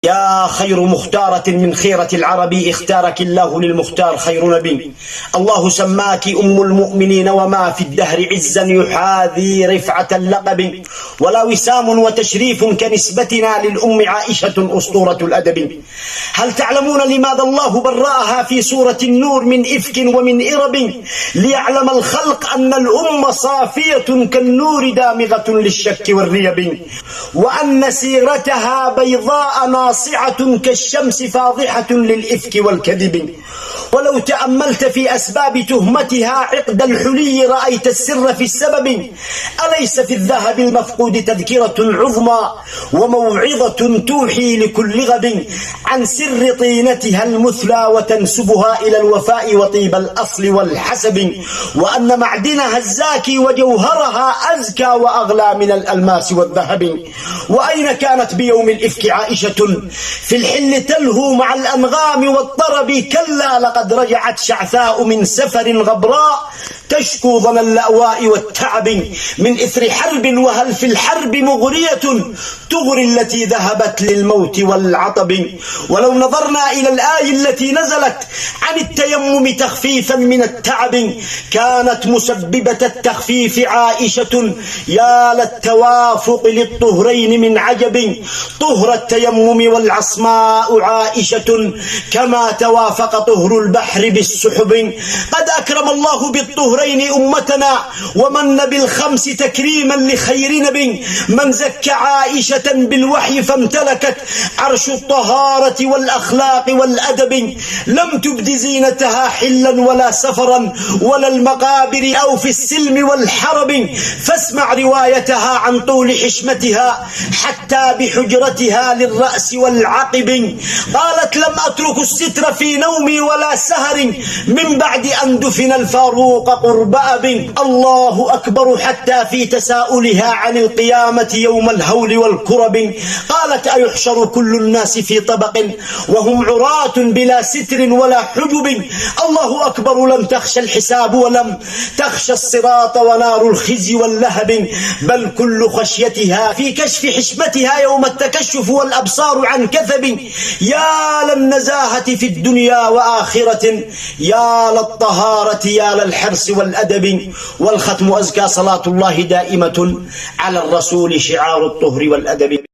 يا خير مختارة من خيرة العرب اختارك الله للمختار خير نبي. الله سماك أم المؤمنين وما في الدهر عزا يحاذي رفعة اللقب، ولا وسام وتشريف كنسبتنا للأم عائشة أسطورة الأدب. هل تعلمون لماذا الله برأها في سورة النور من إفك ومن إرب؟ ليعلم الخلق أن الأم صافية كالنور دامغة للشك والريب، وأن سيرتها بيضاء ناصعة كالشمس فاضحة للإفك والكذب. ولو تأملت في أسباب تهمتها عقد الحلي رأيت السر في السبب. أليس في الذهب المفقود تذكرة عظمى وموعظة توحي لكل غب عن سر طينتها المثلى وتنسبها إلى الوفاء وطيب الأصل والحسب، وأن معدنها الزاكي وجوهرها أزكى وأغلى من الألماس والذهب. وأين كانت بيوم الإفك عائشة؟ في الحل تلهو مع الأنغام والطرب. كلا لقد رجعت شعثاء من سفر غبراء تشكو ظن اللأواء والتعب من إثر حرب، وهل في الحرب مغرية تغري التي ذهبت للموت والعطب. ولو نظرنا إلى الآية التي نزلت عن التيمم تخفيفا من التعب، كانت مسببة التخفيف عائشة. يا للتوافق للطهرين من عجب، طهر التيمم والعصماء عائشة كما توافق طهر البحر بالسحب. قد أكرم الله بالطهرين أمتنا ومن بالخمس تكريما لخير نبي. من زكى عائشة بالوحي فامتلكت عرش الطهارة والأخلاق والأدب. لم تبد زينتها حلا ولا سفرا ولا المقابر أو في السلم والحرب. فاسمع روايتها عن طول حشمتها حتى بحجرتها للرأس والعقب. قالت: لم أترك الستر في نومي ولا سهر من بعد أن دفن الفاروق قرب أب. الله أكبر حتى في تساؤلها عن القيامة يوم الهول والكرب. قالت: أيحشر كل الناس في طبق وهم عراة بلا ستر ولا حجب. الله أكبر، لم تخش الحساب ولم تخش الصراط ونار الخزي واللهب، بل كل خشيتها في كشف حشمتها يوم التكشف والأبصار عن كثب. يا للنزاهة في الدنيا وآخرة، يا للطهارة، يا للحرص والأدب. والختم أزكى صلاة الله دائمة على الرسول شعار الطهر والأدب.